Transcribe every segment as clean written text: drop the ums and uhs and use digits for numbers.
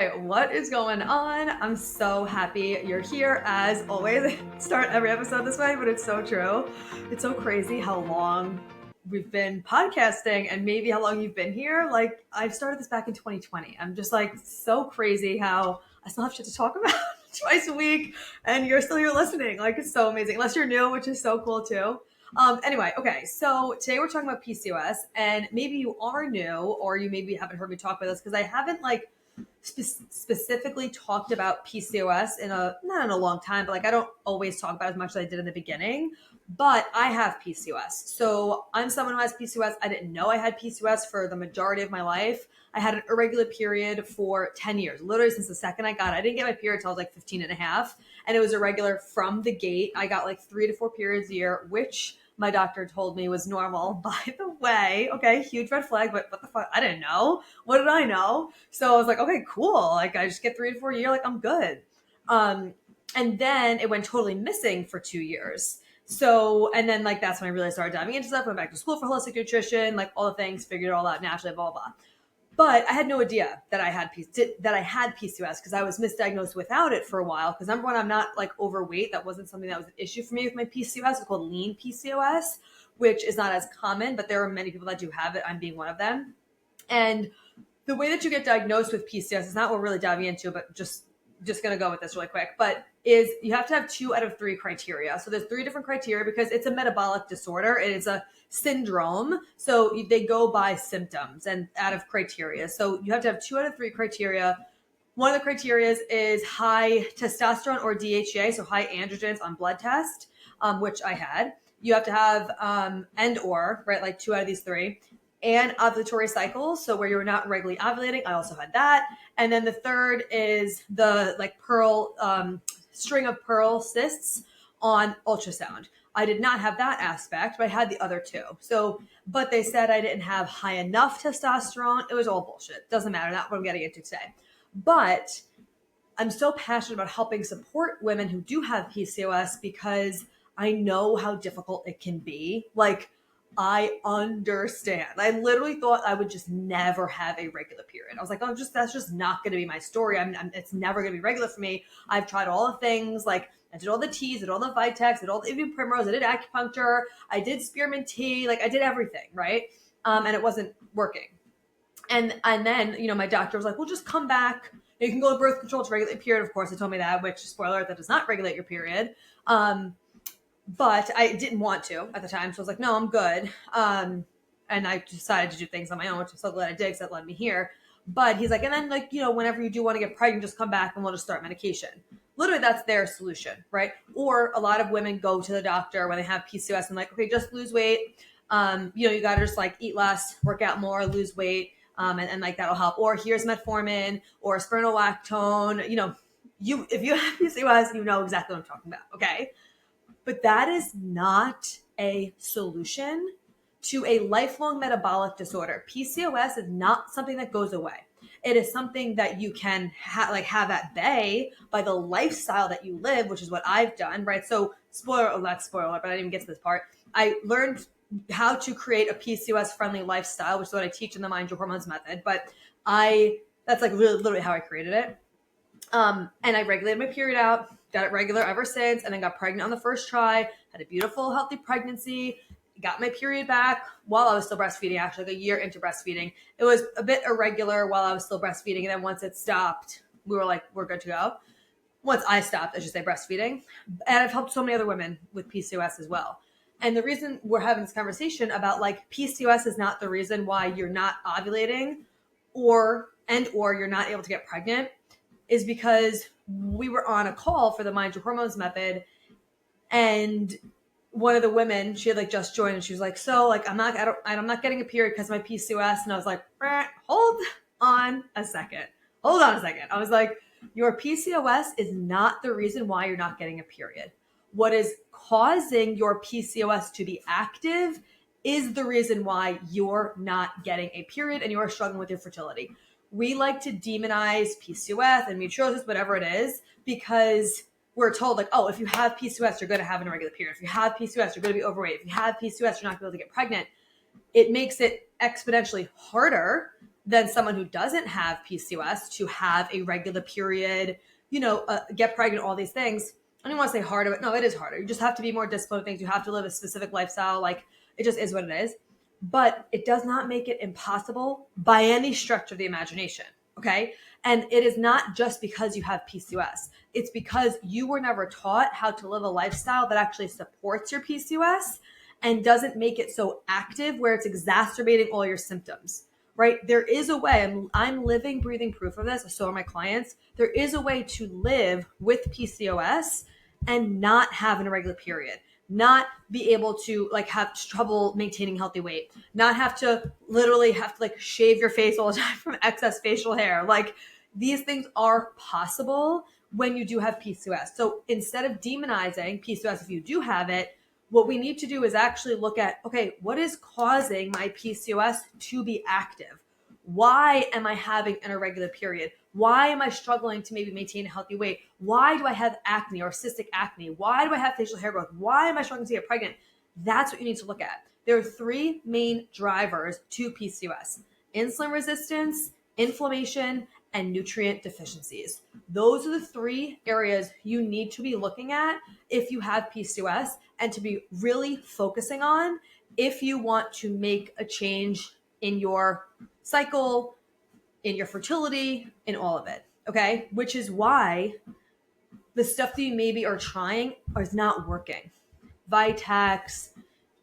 What is going on? I'm so happy you're here. As always, I start every episode this way, but it's so true. It's so crazy how long we've been podcasting and maybe how long you've been here. Like, I started this back in 2020. I'm just like so crazy how I still have shit to talk about twice a week and you're still here listening. Like, it's so amazing. Unless you're new, which is so cool too. Anyway, okay, so today we're talking about PCOS, and maybe you are new or you maybe haven't heard me talk about this because I haven't specifically talked about PCOS not in a long time, but like I don't always talk about it as much as I did in the beginning. But I have PCOS. So I'm someone who has PCOS. I didn't know I had PCOS for the majority of my life. I had an irregular period for 10 years, literally since the second I got it. I didn't get my period until I was like 15 and a half. And it was irregular from the gate. I got like 3 to 4 periods a year, which my doctor told me was normal, by the way. Okay, huge red flag, but what the fuck? I didn't know. What did I know? So I was like, okay, cool. Like I just get 3 to 4 a year, like I'm good. And then it went totally missing for 2 years. So, and then like that's when I really started diving into stuff, went back to school for holistic nutrition, like all the things, figured it all out naturally, blah, blah, blah. But I had no idea that I had PCOS because I was misdiagnosed without it for a while. Because number one, I'm not like overweight. That wasn't something that was an issue for me with my PCOS. It's called lean PCOS, which is not as common, but there are many people that do have it. I'm being one of them. And the way that you get diagnosed with PCOS is not what we're really diving into, but just going to go with this really quick, but is you have to have 2 out of 3 criteria. So there's 3 different criteria because it's a metabolic disorder. It is a syndrome. So they go by symptoms and out of criteria. So you have to have 2 out of 3 criteria. One of the criteria is high testosterone or DHEA, so high androgens on blood test, which I had. You have to have right, like 2 out of these 3. And ovulatory cycles, so where you're not regularly ovulating. I also had that. And then the third is the like string of pearl cysts on ultrasound. I did not have that aspect, but I had the other 2. So, but they said I didn't have high enough testosterone. It was all bullshit. Doesn't matter. Not what I'm getting into today. But I'm so passionate about helping support women who do have PCOS because I know how difficult it can be. Like, I understand. I literally thought I would just never have a regular period. I was like, oh, that's just not going to be my story. It's never going to be regular for me. I've tried all the things. Like I did all the teas, did all the Vitex, did all the even primrose. I did acupuncture. I did spearmint tea. Like I did everything, right? And it wasn't working. And then my doctor was like, well, just come back. You can go to birth control to regulate your period. Of course, they told me that, which spoiler, that does not regulate your period. But I didn't want to at the time. So I was like, no, I'm good. And I decided to do things on my own, which I'm so glad I did because that led me here. But he's like, and then whenever you do want to get pregnant, just come back and we'll just start medication. Literally, that's their solution, right? Or a lot of women go to the doctor when they have PCOS and like, okay, just lose weight. You got to just like eat less, work out more, lose weight. And like that'll help. Or here's metformin or spironolactone. If you have PCOS, you know exactly what I'm talking about. Okay. But that is not a solution to a lifelong metabolic disorder. PCOS is not something that goes away. It is something that you can have at bay by the lifestyle that you live, which is what I've done, right? So not spoiler, but I didn't even get to this part. I learned how to create a PCOS friendly lifestyle, which is what I teach in the Mind Your Hormones method. But that's like really literally how I created it. And I regulated my period out, got it regular ever since, and then got pregnant on the first try, had a beautiful, healthy pregnancy, got my period back while I was still breastfeeding, actually like a year into breastfeeding. It was a bit irregular while I was still breastfeeding. And then once it stopped, we were like, we're good to go. Once I stopped, I should say, breastfeeding. And I've helped so many other women with PCOS as well. And the reason we're having this conversation about like PCOS is not the reason why you're not ovulating or you're not able to get pregnant is because we were on a call for the Mind Your Hormones method, and one of the women, she had like just joined, and she was like, so like I'm not getting a period because of my PCOS. And I was like, hold on a second. I was like, your PCOS is not the reason why you're not getting a period. What is causing your PCOS to be active is the reason why you're not getting a period and you're struggling with your fertility. We like to demonize PCOS and metriosis, whatever it is, because we're told like, oh, if you have PCOS, you're going to have an irregular period. If you have PCOS, you're going to be overweight. If you have PCOS, you're not going to be able to get pregnant. It makes it exponentially harder than someone who doesn't have PCOS to have a regular period, get pregnant, all these things. I don't want to say harder, but no, it is harder. You just have to be more disciplined with things. You have to live a specific lifestyle. Like, it just is what it is. But it does not make it impossible by any stretch of the imagination. Okay. And it is not just because you have PCOS. It's because you were never taught how to live a lifestyle that actually supports your PCOS and doesn't make it so active where it's exacerbating all your symptoms, right? There is a way, I'm living, breathing proof of this, so are my clients. There is a way to live with PCOS and not have an irregular period, not be able to like have trouble maintaining healthy weight, not have to literally have to like shave your face all the time from excess facial hair. Like, these things are possible when you do have PCOS. So instead of demonizing PCOS if you do have it, what we need to do is actually look at, okay, what is causing my PCOS to be active? Why am I having an irregular period? Why am I struggling to maybe maintain a healthy weight? Why do I have acne or cystic acne? Why do I have facial hair growth? Why am I struggling to get pregnant? That's what you need to look at. There are three main drivers to PCOS: insulin resistance, inflammation, and nutrient deficiencies. Those are the three areas you need to be looking at if you have PCOS and to be really focusing on if you want to make a change in your cycle, in your fertility, in all of it. Okay. Which is why the stuff that you maybe are trying is not working. Vitex,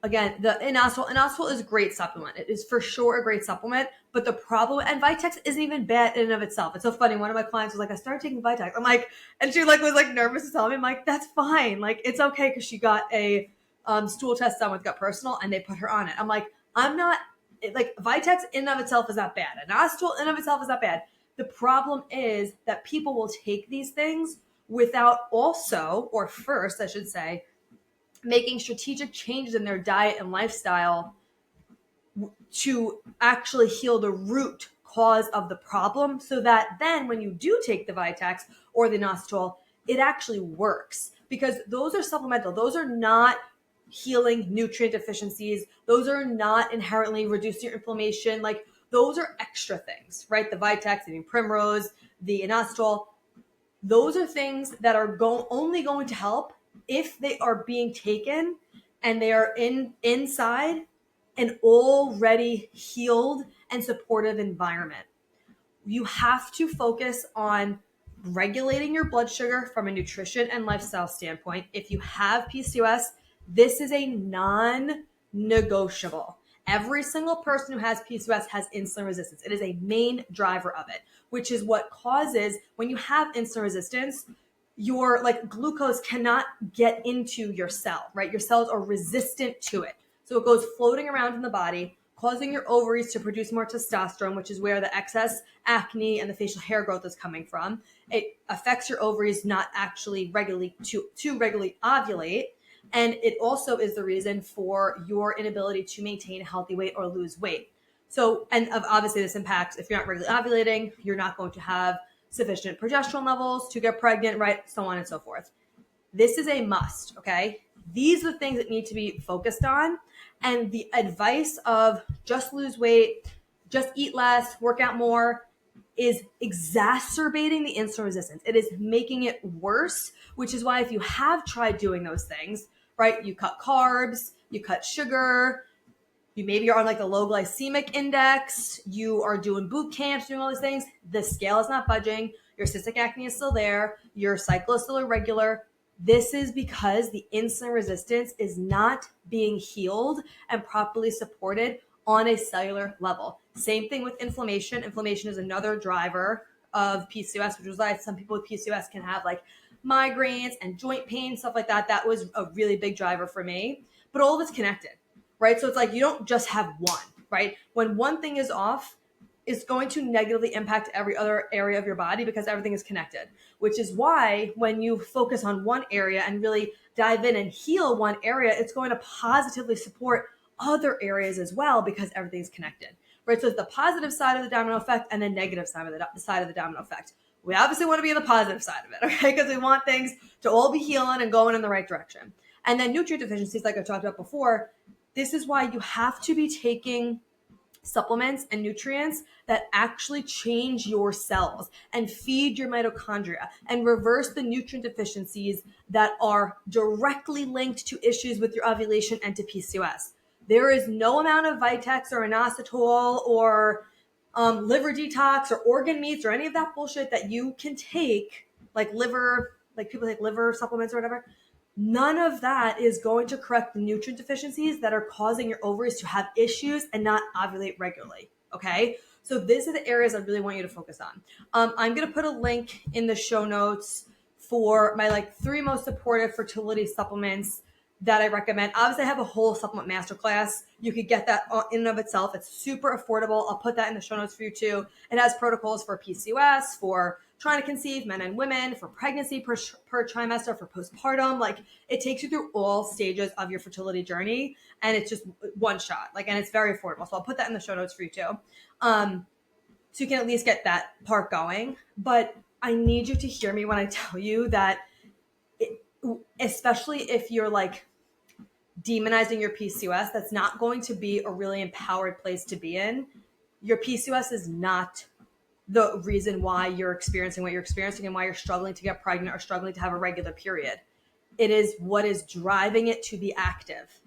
again, the inositol is a great supplement. It is for sure a great supplement, but the problem, and Vitex isn't even bad in and of itself. It's so funny. One of my clients was like, I started taking Vitex. I'm like, and she like was like nervous to tell me. I'm like, that's fine. Like, it's okay, because she got a stool test done with Gut Personal and they put her on it. I'm like, I'm not, like, Vitex in and of itself is not bad. Inositol in and of itself is not bad. The problem is that people will take these things without also, or first, I should say, making strategic changes in their diet and lifestyle to actually heal the root cause of the problem, so that then when you do take the Vitex or the inositol, it actually works, because those are supplemental. Those are not healing nutrient deficiencies. Those are not inherently reducing your inflammation. Like, those are extra things, right? The Vitex, the Primrose, the inositol, those are things that are only going to help if they are being taken and they are inside an already healed and supportive environment. You have to focus on regulating your blood sugar from a nutrition and lifestyle standpoint. If you have PCOS, this is a non-negotiable. Every single person who has PCOS has insulin resistance. It is a main driver of it, which is what causes, when you have insulin resistance, your like glucose cannot get into your cell, right? Your cells are resistant to it. So it goes floating around in the body, causing your ovaries to produce more testosterone, which is where the excess acne and the facial hair growth is coming from. It affects your ovaries not actually regularly to regularly ovulate. And it also is the reason for your inability to maintain a healthy weight or lose weight. So, and obviously this impacts, if you're not regularly ovulating, you're not going to have sufficient progesterone levels to get pregnant, right? So on and so forth. This is a must, okay? These are the things that need to be focused on. And the advice of just lose weight, just eat less, work out more, is exacerbating the insulin resistance. It is making it worse, which is why if you have tried doing those things, right? You cut carbs, you cut sugar, you maybe are on like the low glycemic index, you are doing boot camps, doing all these things, the scale is not budging, your cystic acne is still there, your cycle is still irregular. This is because the insulin resistance is not being healed and properly supported on a cellular level. Same thing with inflammation. Inflammation is another driver of PCOS, which is why some people with PCOS can have like migraines and joint pain, stuff like that. That was a really big driver for me, but all of it's connected, right? So it's like, you don't just have one, right? When one thing is off, it's going to negatively impact every other area of your body because everything is connected, which is why when you focus on one area and really dive in and heal one area, it's going to positively support other areas as well because everything's connected, right? So it's the positive side of the domino effect and the negative side of the domino effect. We obviously want to be on the positive side of it, okay? Because we want things to all be healing and going in the right direction. And then nutrient deficiencies, like I talked about before, this is why you have to be taking supplements and nutrients that actually change your cells and feed your mitochondria and reverse the nutrient deficiencies that are directly linked to issues with your ovulation and to PCOS. There is no amount of Vitex or inositol or liver detox or organ meats or any of that bullshit that you can take, like people take liver supplements or whatever. None of that is going to correct the nutrient deficiencies that are causing your ovaries to have issues and not ovulate regularly. Okay. So these are the areas I really want you to focus on. I'm going to put a link in the show notes for my 3 most supportive fertility supplements that I recommend. Obviously, I have a whole supplement masterclass. You could get that in and of itself. It's super affordable. I'll put that in the show notes for you too. It has protocols for PCOS, for trying to conceive, men and women, for pregnancy per trimester, for postpartum. It takes you through all stages of your fertility journey, and it's just one shot. And it's very affordable. So I'll put that in the show notes for you too. So you can at least get that part going. But I need you to hear me when I tell you that, especially if you're demonizing your PCOS, that's not going to be a really empowered place to be in. Your PCOS is not the reason why you're experiencing what you're experiencing and why you're struggling to get pregnant or struggling to have a regular period. It is what is driving it to be active.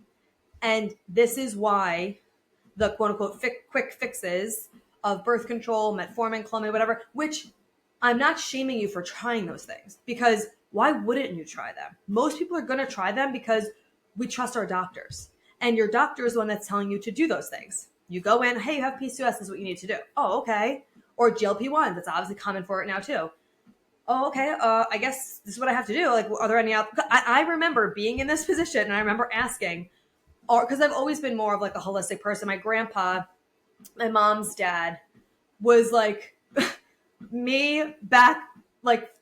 And this is why the quote unquote quick fixes of birth control, metformin, Clomid, whatever, which I'm not shaming you for trying those things, because why wouldn't you try them? Most people are going to try them because we trust our doctors, and your doctor is the one that's telling you to do those things. You go in, hey, you have PCOS, this is what you need to do. Oh, okay. Or GLP-1, that's obviously common for it now too. Oh, okay. I guess this is what I have to do. Are there any I remember being in this position, and I remember asking, because I've always been more of a holistic person. My grandpa, my mom's dad, was me back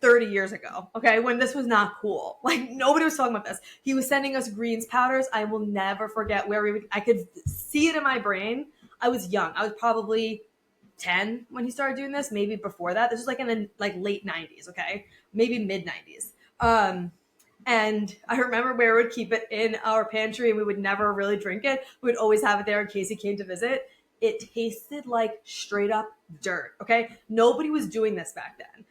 30 years ago, okay, when this was not cool. Nobody was talking about this. He was sending us greens powders. I will never forget where I could see it in my brain. I was young. I was probably 10 when he started doing this, maybe before that. This was in the late 90s, okay, maybe mid 90s. And I remember where we would keep it in our pantry, and we would never really drink it. We would always have it there in case he came to visit. It tasted like straight up dirt. Okay. Nobody was doing this back then.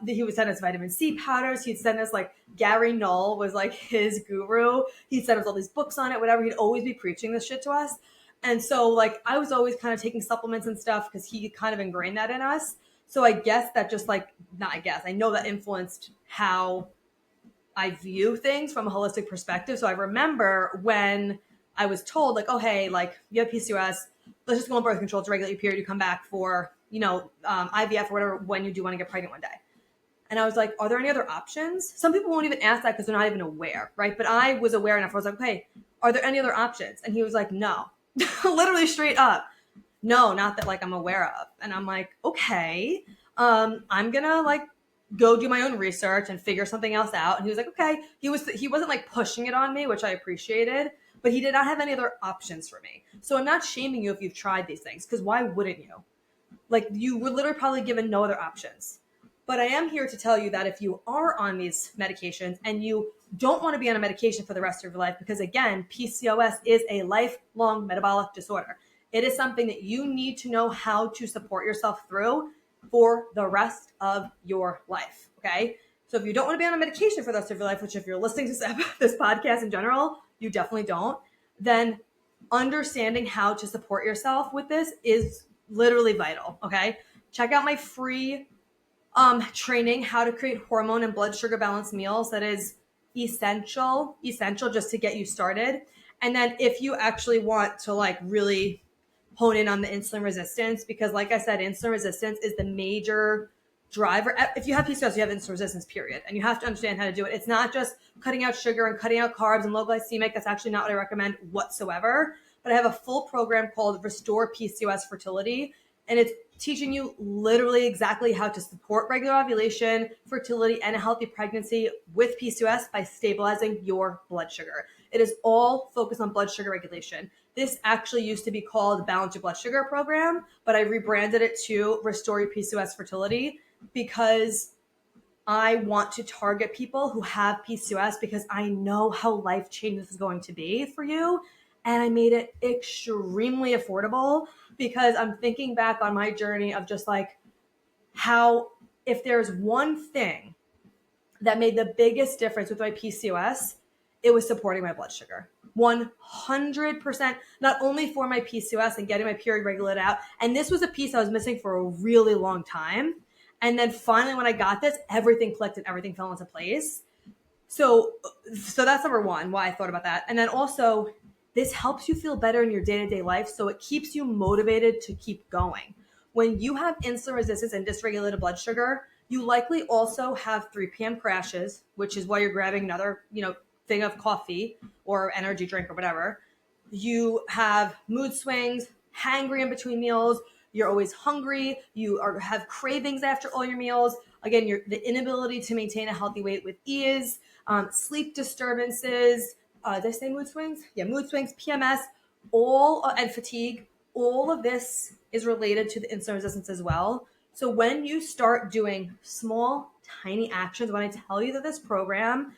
He would send us vitamin C powders. He'd send us Gary Null was his guru. He'd send us all these books on it, whatever. He'd always be preaching this shit to us. And so I was always kind of taking supplements and stuff because he kind of ingrained that in us. So I guess that just I know that influenced how I view things from a holistic perspective. So I remember when I was told oh, hey, you have PCOS, let's just go on birth control to regulate your period. You come back for, IVF or whatever, when you do want to get pregnant one day. And I was like, are there any other options? Some people won't even ask that because they're not even aware, right? But I was aware enough. I was like, hey, are there any other options? And he was like, no, literally straight up. No, not that I'm aware of. And I'm like, okay, I'm going to go do my own research and figure something else out. And he was like, okay. He wasn't pushing it on me, which I appreciated, but he did not have any other options for me. So I'm not shaming you if you've tried these things, because why wouldn't you? You were literally probably given no other options. But I am here to tell you that if you are on these medications and you don't want to be on a medication for the rest of your life, because again, PCOS is a lifelong metabolic disorder. It is something that you need to know how to support yourself through for the rest of your life. Okay. So if you don't want to be on a medication for the rest of your life, which if you're listening to this podcast in general, you definitely don't, then understanding how to support yourself with this is literally vital. Okay. Check out my free training, how to create hormone and blood sugar balanced meals. That is essential just to get you started. And then if you actually want to really hone in on the insulin resistance, because like I said, insulin resistance is the major driver. If you have PCOS, you have insulin resistance, period. And you have to understand how to do it. It's not just cutting out sugar and cutting out carbs and low glycemic. That's actually not what I recommend whatsoever. But I have a full program called Restore PCOS Fertility. And it's teaching you literally exactly how to support regular ovulation, fertility, and a healthy pregnancy with PCOS by stabilizing your blood sugar. It is all focused on blood sugar regulation. This actually used to be called the Balance Your Blood Sugar program, but I rebranded it to Restore Your PCOS Fertility because I want to target people who have PCOS, because I know how life-changing this is going to be for you. and I made it extremely affordable because I'm thinking back on my journey of just like how if there's one thing that made the biggest difference with my PCOS, it was supporting my blood sugar. 100%, not only for my PCOS and getting my period regulated out. And this was a piece I was missing for a really long time. And then finally, when I got this, everything clicked and everything fell into place. So that's number one, why I thought about that. And then also, this helps you feel better in your day-to-day life. So it keeps you motivated to keep going. When you have insulin resistance and dysregulated blood sugar, you likely also have 3 p.m. crashes, which is why you're grabbing another, thing of coffee or energy drink or whatever. You have mood swings, hangry in between meals. You're always hungry. You have cravings after all your meals. Again, the inability to maintain a healthy weight with ease, sleep disturbances. Did I say mood swings? Yeah, mood swings, PMS, and fatigue. All of this is related to the insulin resistance as well. So when you start doing small, tiny actions, when I tell you that this program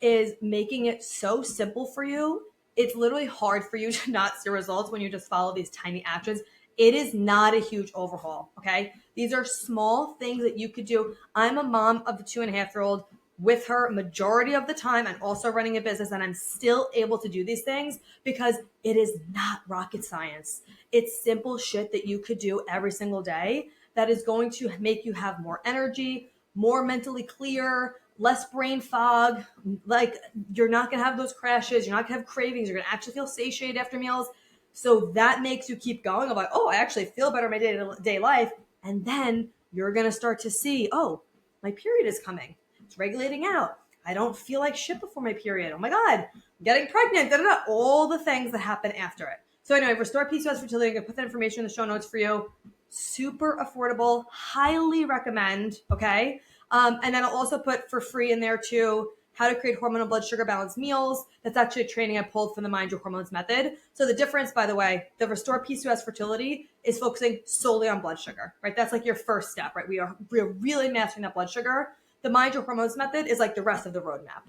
is making it so simple for you, it's literally hard for you to not see results when you just follow these tiny actions. It is not a huge overhaul, okay? These are small things that you could do. I'm a mom of the 2.5-year-old with her majority of the time and also running a business, and I'm still able to do these things because it is not rocket science. It's simple shit that you could do every single day that is going to make you have more energy, more mentally clear, less brain fog. Like, you're not going to have those crashes. You're not going to have cravings. You're going to actually feel satiated after meals. So that makes you keep going. I'm like, oh, I actually feel better in my day-to-day life. And then you're going to start to see, oh, my period is coming. It's regulating out. I don't feel like shit before my period. Oh my God, I'm getting pregnant. All the things that happen after it. So anyway, Restore PCOS Fertility. I'm going to put that information in the show notes for you. Super affordable. Highly recommend. Okay. And then I'll also put for free in there too, how to create hormonal blood sugar balanced meals. That's actually a training I pulled from the Mind Your Hormones method. So the difference, by the way, the Restore PCOS Fertility is focusing solely on blood sugar, right? That's like your first step, right? We're really mastering that blood sugar. The Mind Your Hormones method is like the rest of the roadmap.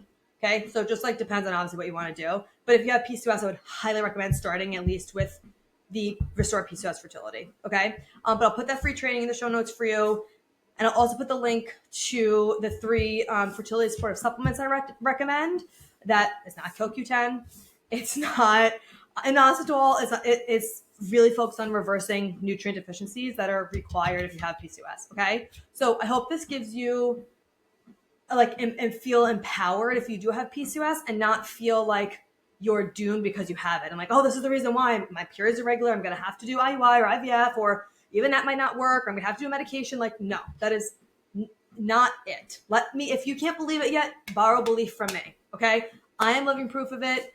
Okay. So it just like depends on obviously what you want to do. But if you have PCOS, I would highly recommend starting at least with the Restore PCOS Fertility. Okay. But I'll put that free training in the show notes for you. And I'll also put the link to the 3 fertility supportive supplements I recommend. That is not CoQ10. It's not inositol. It's really focused on reversing nutrient deficiencies that are required if you have PCOS. Okay. So I hope this gives you and feel empowered if you do have PCOS and not feel like you're doomed because you have it. I'm like, oh, this is the reason why my periods are irregular. I'm going to have to do IUI or IVF, or even that might not work. Or I'm going to have to do a medication. Like, no, that is not it. If you can't believe it yet, borrow belief from me. Okay. I am living proof of it.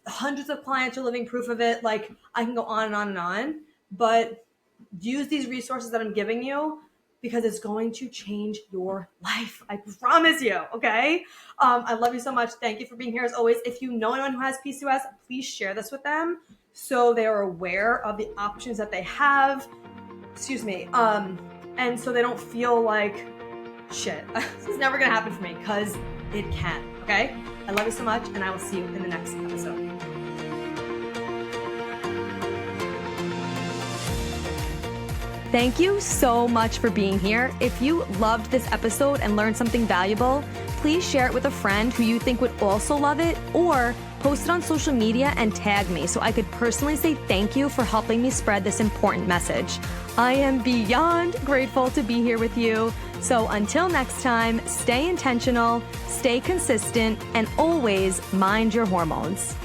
Hundreds of clients are living proof of it. Like, I can go on and on and on, but use these resources that I'm giving you because it's going to change your life. I promise you. Okay. I love you so much. Thank you for being here as always. If you know anyone who has PCOS, please share this with them so they are aware of the options that they have. Excuse me. And so they don't feel like shit. This is never going to happen for me, because it can. Okay. I love you so much, and I will see you in the next episode. Thank you so much for being here. If you loved this episode and learned something valuable, please share it with a friend who you think would also love it, or post it on social media and tag me so I could personally say thank you for helping me spread this important message. I am beyond grateful to be here with you. So until next time, stay intentional, stay consistent, and always mind your hormones.